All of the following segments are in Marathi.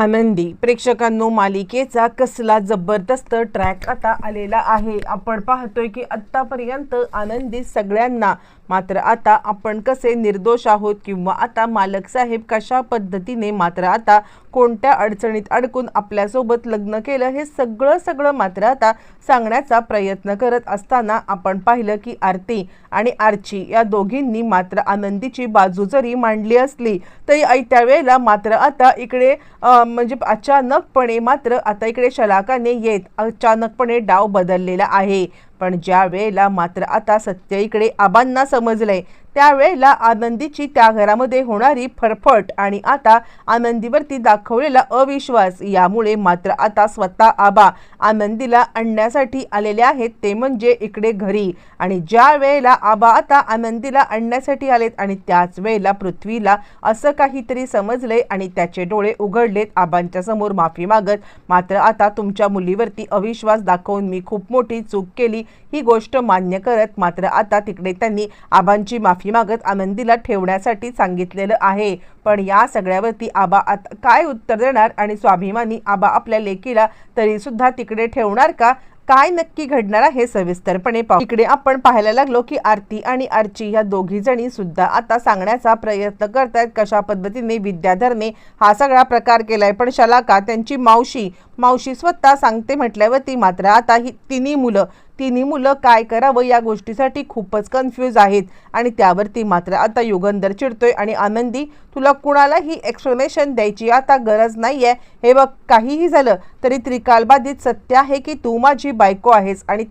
आनंदी प्रेक्षकांनो, मालिकेचा कसला जबरदस्त ट्रॅक आता आलेला आहे। आपण पाहतोय की आतापर्यंत आनंदी सगळ्यांना, मात्र आता आपण कसे निर्दोष आहोत किंवा आता मालक साहेब कशा पद्धतीने मात्र आता कोणत्या अडचणीत अडकून आपल्यासोबत लग्न केलं हे सगळं मात्र आता सांगण्याचा प्रयत्न करत असताना आपण पाहिलं की आरती आणि आर्ची या दोघींनी मात्र आनंदीची बाजू जरी मांडली असली तरी त्यावेळेला मात्र आता इकडे म्हणजे अचानकपणे मात्र आता इकडे शलाकाने येत अचानकपणे डाव बदललेला आहे। पण ज्या वेळेला मात्र आता सत्य इकडे आबांना समजलंय त्यावेळेला आनंदीची त्या घरामध्ये होणारी फरफट आणि आता आनंदीवरती दाखवलेला अविश्वास यामुळे मात्र आता स्वतः आबा आनंदीला आणण्यासाठी आलेले आहेत, ते म्हणजे इकडे घरी। आणि ज्या वेळेला आबा आता आनंदीला आणण्यासाठी आलेत आणि त्याच वेळेला पृथ्वीला असं काहीतरी समजलंय आणि त्याचे डोळे उघडलेत आबांच्या समोर माफी मागत, मात्र आता तुमच्या मुलीवरती अविश्वास दाखवून मी खूप मोठी चूक केली ही गोष्ट मान्य करत मात्र आता तिकडे त्यांनी आबांची माफी मागत आनंदीला ठेवण्यासाठी सांगितलेलं आहे। पण या सगळ्यावरती आबा आता काय उत्तर देणार आणि स्वाभिमानी आबा आपल्या लेकीला तरी सुद्धा तिकडे ठेवणार का, काय नक्की घडणार आहे सविस्तरपणे पाहू। इकडे आपण पाहायला लागलो की आरती आणि आर्ची या दोघी जणी सुद्धा आता सांगण्याचा प्रयत्न करतात कशा पद्धतीने विद्याधरने हा सगळा प्रकार केलाय। पण शलाका त्यांची मावशी स्वतः सांगते म्हटल्यावरती मात्र आता ही तिन्ही मुलं काय करावं या गोष्टीसाठी खूपच कन्फ्यूज आहेत। आणि त्यावरती मात्र आता युगंधर चिडतोय आणि आनंदी तुला कुणालाही एक्सप्लेनेशन द्यायची आता गरज नाहीये, हे बघ काहीही झालं तरी त्रिकालबाधित सत्य आहे की तू माझी बायको आहेस आणि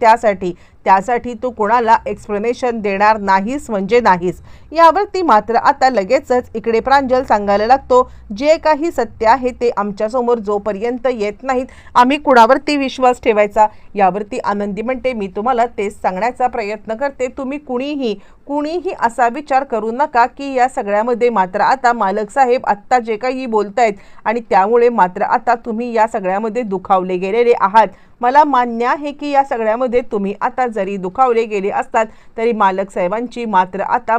त्यासाठी तू कोणाला एक्सप्लेनेशन देणार नाहीस म्हणजे नाहीस। यावरती मात्र आता लगेचच इकडे प्रांजल सांगायला लागतो जे काही सत्य आहे ते आमच्या समोर जोपर्यंत येत नाहीत आम्ही कुणावरती विश्वास ठेवायचा। यावरती आनंदी म्हणते मी तुम्हाला तेच सांगण्याचा प्रयत्न करते, तुम्ही कुणीही असा विचार करू नका की या सगळ्यामध्ये मात्र आता मालक साहेब आत्ता जे काही बोलतायत आणि त्यामुळे मात्र आता तुम्ही या सगळ्यामध्ये दुखावले गेलेले आहात। मला मान्य आहे की या सगळ्यामध्ये तुम्ही आता जरी दुखावले गेले असतात तरी मालक साहेबांची मात्र आता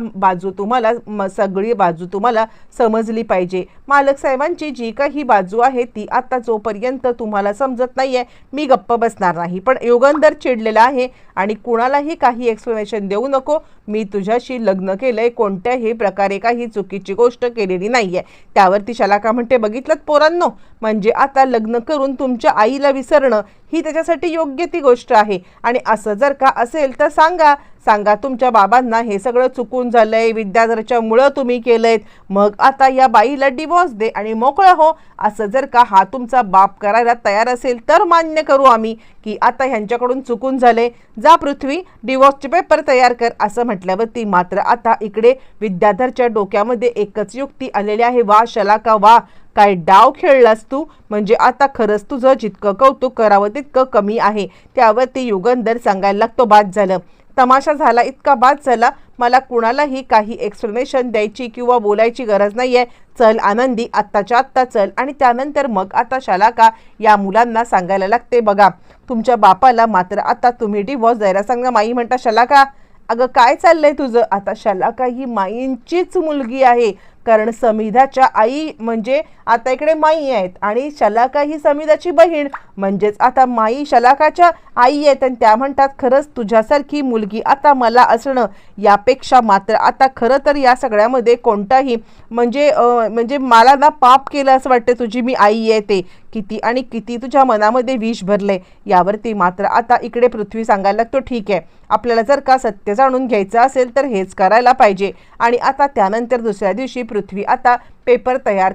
सगळी बाजू तुम्हाला समजली पाहिजे। मालक साहेबांची जी काही बाजू आहे ती आता जोपर्यंत तुम्हाला समजत नाहीये मी गप्प बसणार नाही। पण युगंधर चिडलेला आहे आणि कुणालाही काही एक्सप्लेनेशन देऊ नको, मी तुझ्याशी लग्न केलंय, कोणत्याही प्रकारे काही चुकीची गोष्ट केलेली नाहीये। त्यावरती शलाका म्हणते बघितलं पोरांनो, म्हणजे आता लग्न करून तुमच्या आईला विसरणं ही त्याच्यासाठी योग्य ती गोष्ट आहे। आणि असं जर का असेल तर सांगा तुमच्या बाबांना हे सगळं चुकून झालंय, विद्याधरच्या मुळे तुम्ही केलंय, मग आता या बाईला डिवोर्स दे आणि मोकळं हो। असं जर का हा तुमचा बाप करायला तयार असेल तर मान्य करू आम्ही की आता ह्यांच्याकडून चुकून झाले, जा पृथ्वी डिवोर्सचे पेपर तयार कर असं म्हटल्यावरती मात्र आता इकडे विद्याधरच्या डोक्यामध्ये एकच युक्ती आलेली आहे, वा शलाका वा, काय डाव खेळलास तू, म्हणजे आता खरंच तुझं जितकं कौतुक करावं तितकं कमी आहे। त्यावरती युगंधर सांगायला लागतो बाद झालं, तमाशा झाला इतका बाद झाला, मला कुणालाही काही एक्सप्लेनेशन द्यायची किंवा बोलायची गरज नाहीये, चल आनंदी आत्ताच्या आत्ता चल। आणि त्यानंतर मग आता शलाका या मुलांना सांगायला लागते बघा तुमच्या बापाला मात्र आता तुम्ही डिवोर्स द्यायला सांगा। माई म्हणता शलाका अगं काय चाललंय तुझं, आता शलाका ही माईंचीच मुलगी आहे, कारण समिधाच्या आई म्हणजे आता इकडे माई आहेत आणि शलाका ही समिधाची बहीण, म्हणजेच आता माई शलाकाच्या आई आहेत। आणि त्या म्हणतात खरंच तुझ्यासारखी मुलगी आता मला असणं यापेक्षा मात्र आता खरं तर या सगळ्यामध्ये कोणताही म्हणजे मला ना पाप केलं असं वाटतं, तुझी मी आई आहे ते किती तुझ्या मनामध्ये विष भरले। यावरती मात्र आता इकडे पृथ्वी सांगायला लागतो ठीक आहे, आपल्याला जर का सत्य जाणून घ्यायचं असेल तर हेच करायला पाहिजे। आणि आता त्यानंतर दुसऱ्या दिवशी पृथ्वी आता पेपर तयार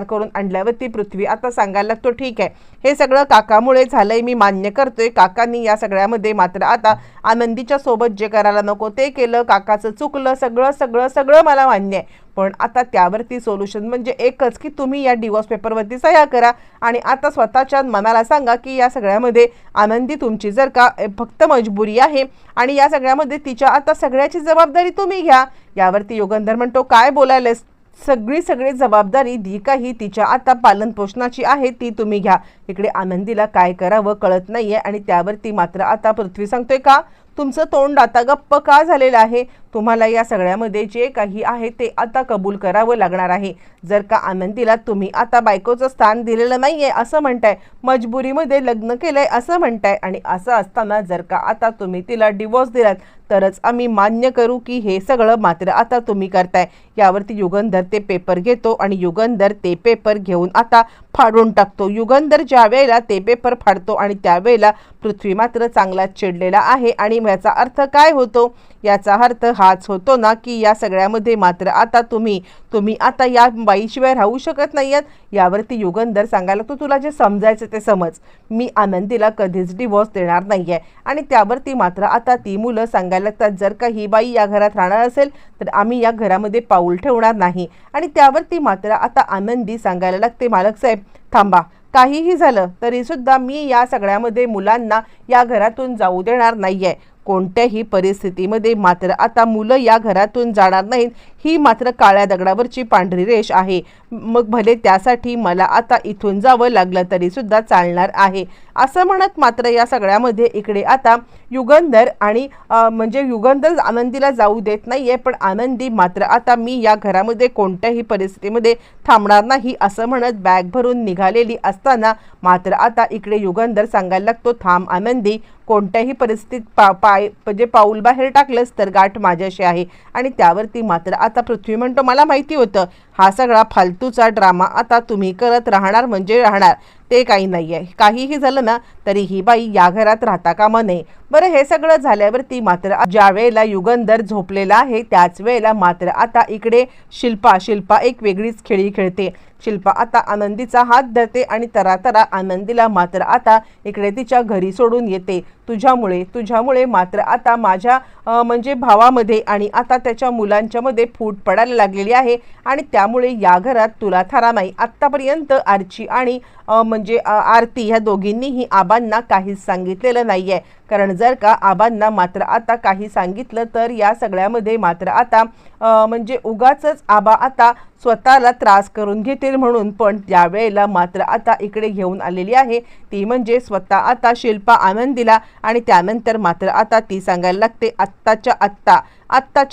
करून आणल्यावरती पृथ्वी आता सांगायला लागतो ठीक आहे, हे सगळं काकामुळे झालंय, मी मान्य करतोय, काकांनी या सगळ्यामध्ये मात्र आता आनंदीच्या सोबत जे करायला नको ते केलं, काकाचं चुकलं, सगळं मला मान्य आहे। पण आता त्यावरती सोल्युशन म्हणजे एकच की तुम्ही या डिवोर्स पेपरवरती सह्या करा आणि आता स्वतःच्या मनाला सांगा की या सगळ्यामध्ये आनंदी तुमची जर का फक्त मजबुरी आहे आणि या सगळ्यामध्ये तिच्या आता सगळ्याची जबाबदारी तुम्ही घ्या। यावरती युगंधर म्हणतो काय बोलायलेस, सगळी जबाबदारी जी काही तिच्या आता पालन पोषणाची आहे ती तुम्ही घ्या। इकडे आनंदीला काय करावं कळत नाहीये आणि त्यावरती मात्र आता पृथ्वी सांगतोय का तुमचं तोंड आता गप्प का झालेलं आहे? तुम्हाला या सगळ्यामध्ये जे काही आहे ते आता कबूल करावं लागणार आहे. जर का आनंदीला तुम्ही आता बायकोचं स्थान दिलेलं नाहीये असं म्हणताय, मजबुरीमध्ये लग्न केलंय असं म्हणताय, आणि असं असताना जर का आता तुम्ही तिला डिवोर्स दिलात तरच आम्ही मान्य करू की हे सगळं मात्र आता तुम्ही करताय. यावरती युगंधर ते पेपर घेतो आणि युगंधर ते पेपर घेऊन आता फाडून टाकतो. युगंधर ज्या वेळेला ते पेपर फाडतो आणि त्यावेळेला पृथ्वी मात्र चांगलाच चिडलेला आहे. आणि याचा अर्थ काय होतो? याचा अर्थ हाच होतो ना की या सगळ्यामध्ये मात्र आता तुम्ही आता या बाईशिवाय राहू शकत नाहीयेत. यावरती युगंधर सांगायला लागतो, तुला जे समजायचं ते समज, मी आनंदीला कधीच डिवोर्स देणार नाहीये. आणि त्यावरती मात्र आता ती मुलं सांगायला लागतात, जर का ही बाई या घरात राहणार असेल तर आम्ही या घरामध्ये पाऊल ठेवणार नाही. आणि त्यावरती मात्र आता आनंदी सांगायला लागते, मालक साहेब थांबा, काहीही झालं तरी सुद्धा मी या सगळ्यामध्ये मुलांना या घरातून जाऊ देणार नाहीये. कोणत्याही परिस्थितीमध्ये मात्र आता मुलं या घरातून जाणार नाहीत, ही मात्र काळ्या दगडावरची पांढरी रेष आहे. मग भले त्यासाठी मला आता इथून जावं लागलं तरी सुद्धा चालणार आहे. असं म्हणत मात्र या सगळ्यामध्ये इकडे आता युगंधर आणि म्हणजे युगंधर आनंदीला जाऊ देत नाहीये, पण आनंदी मात्र आता मी या घरामध्ये कोणत्याही परिस्थितीमध्ये थांबणार नाही असं म्हणत बॅग भरून निघालेली असताना मात्र आता इकडे युगंधर सांगायला लागतो, थांब आनंदी, कोणत्याही परिस्थितीत म्हणजे पाऊल बाहेर टाकलंस तर गाठ माझ्याशी आहे. आणि त्यावरती मात्र आता पृथ्वी म्हणतो, मला माहिती होतं हा सगळा फालतूचा ड्रामा आता तुम्ही करत राहणार म्हणजे राहणार, ते काही नाही आहे. काहीही झालं ना तरी ही बाई या घरात राहता कामा नये. बरं, हे सगळं झाल्यावरती मात्र ज्या वेळेला युगंधर झोपलेला आहे त्याच वेळेला मात्र आता इकडे शिल्पा एक वेगळीच खेळी खेळते. शिल्पा आता आनंदीचा हात धरते आणि तरातरा आनंदीला मात्र आता इकडे तिच्या घरी सोडून येते. तुझ्यामुळे मात्र आता माझ्या म्हणजे भावामध्ये आणि आता त्याच्या मुलांच्या मध्ये फूट पडायला लागलेली आहे. आणि त्यामुळे या घरात तुला थारा नाही. आत्तापर्यंत आर्ची आणि म्हणजे आरती ह्या दोघींनीही आबांना काहीच सांगितलेलं नाही आहे. कारण जर का आबांना मात्र आता काही सांगितलं तर या सगळ्यामध्ये मात्र आता म्हणजे उगाचच आबा आता स्वतःला त्रास करून घेतील म्हणून. पण त्यावेळेला मात्र आता इकडे घेऊन आलेली आहे ती म्हणजे स्वतः आता शिल्पा आनंदीला. आणि त्यानंतर मात्र आता ती सांगायला लागते, आत्ताच्या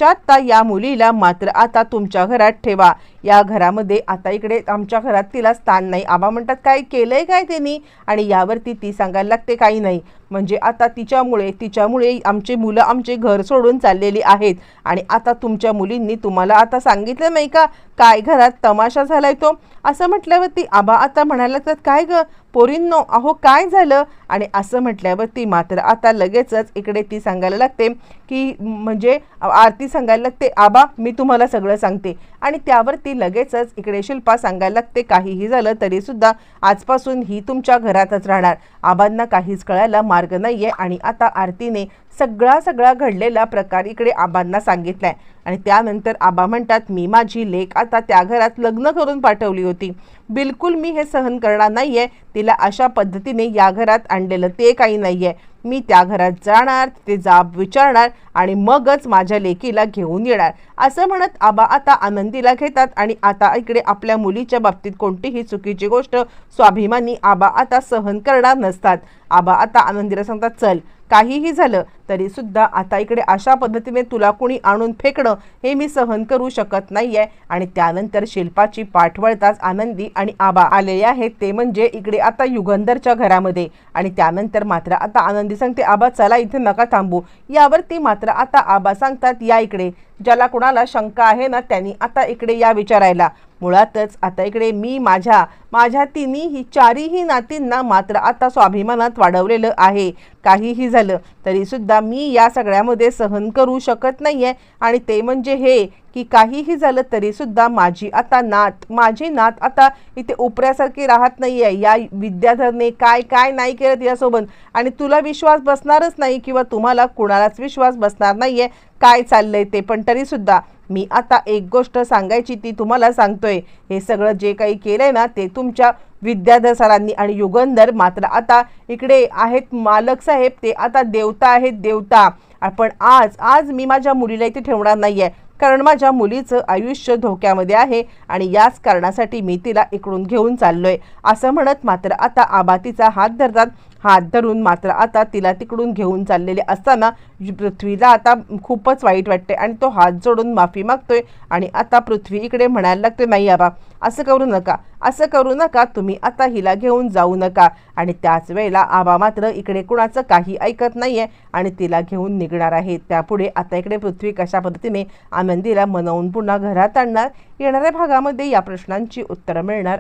आत्ता या मुलीला मात्र आता तुमच्या घरात ठेवा. या घरामध्ये आता इकडे आमच्या घरात तिला स्थान नाही. आबा म्हणतात, काय केलंय काय त्यांनी? आणि यावरती ती सांगायला लागते, काही नाही, म्हणजे आता तिच्यामुळे आमचे मुलं आमचे घर सोडून चाललेली आहेत. आणि आता तुमच्या मुलींनी तुम्हाला आता सांगितलं नाही का काय घरात तमाशा झालाय तो? असं म्हटल्यावरती आबा आता म्हणायला लागतात, काय ग पोरींनो, अहो काय झालं? आणि असं म्हटल्यावरती मात्र आता लगेचच इकडे ती सांगायला लागते की म्हणजे आरती सांगायला लागते, आबा मी तुम्हाला सगळं सांगते. आणि त्यावरती लगेचच इकडे शिल्पा सांगायला लागते, काहीही झालं तरी सुद्धा आजपासून ही तुमच्या घरातच राहणार. आबांना काहीच कळायला मार्ग नाहीये. आणि आता आरतीने सगळा घडलेला प्रकार इकडे आबांना सांगितलाय. आणि त्यानंतर आबा म्हणतात, मी माझी लेक आता त्या घरात लग्न करून पाठवली होती, बिलकुल मी हे सहन करणार नाहीये. तिला अशा पद्धतीने या घरात आणलेलं ते काही नाहीये. मी त्या घरात जाणार, ते जाब विचारणार आणि मगच माझ्या लेकीला घेऊन येणार. असं म्हणत आबा आता आनंदीला घेतात. आणि आता इकडे आपल्या मुलीच्या बाबतीत कोणतीही चुकीची गोष्ट स्वाभिमानी आबा आता सहन करणार नसतात. आबा आता आनंदीला सांगतात, चल, काहीही झालं तरी सुद्धा आता इकडे अशा पद्धतीने तुला कोणी आणून फेकणं हे मी सहन करू शकत नाहीये. आणि त्यानंतर शिल्पाची पाठ वळताच आनंदी आणि आबा आलेले आहेत, ते म्हणजे इकडे आता युगंधरच्या घरामध्ये. आणि त्यानंतर मात्र आता आनंदी सांगते, आबा चला इथे नका थांबू. यावरती मात्र आता आबा सांगतात, या इकडे, ज्याला कोणाला शंका आहे ना त्यांनी आता इकडे या विचारायला. मुळातच आता इकडे मी माझ्या तिन्ही चारही नातींना मात्र आता स्वाभिमानात वाढवलेलं आहे. काहीही झालं तरी सुद्धा मी या सगळ्यामध्ये सहन करू शकत नाहीये. आणि ते म्हणजे हे की काहीही झालं तरी सुद्धा माझी नात आता इथे उपऱ्यासारखी राहत नाहीये. या विद्याधरने काय नाही केलं तिच्यासोबत. आणि तुला विश्वास बसणारच नाही किंवा तुम्हाला कुणालाच विश्वास बसणार नाहीये काय चाललंय ते. पण तरी सुद्धा मी आता एक गोष्ट सांगायची ती तुम्हाला सांगतोय, हे सगळं जे काही केलंय ना ते तुमच्या विद्याधर सरांनी. आणि युगंधर मात्र आता इकडे आहेत मालक साहेब, ते आता देवता आहेत, देवता. पण आज मी माझ्या मुलीला इथे ठेवणार नाहीये, कारण माझ्या मुलीचं आयुष्य धोक्यामध्ये आहे आणि याच कारणासाठी मी तिला इकडून घेऊन चाललोय. असं म्हणत मात्र आता आबा तिचा हात धरतात. हात धरून मात्र आता तिला तिकडून घेऊन चाललेले असताना पृथ्वीला आता खूपच वाईट वाटते आणि तो हात जोडून माफी मागतोय. आणि आता पृथ्वी इकडे म्हणायला लागते, नाही आबा असं करू नका, असं करू नका, तुम्ही आता हिला घेऊन जाऊ नका. आणि त्याच वेळेला आबा मात्र इकडे कुणाचं काही ऐकत नाहीये आणि तिला घेऊन निघणार आहे. त्यापुढे आता इकडे पृथ्वी कशा पद्धतीने आनंदीला मनवून पुन्हा घरात आणणार, येणाऱ्या भागामध्ये या प्रश्नांची उत्तरं मिळणार.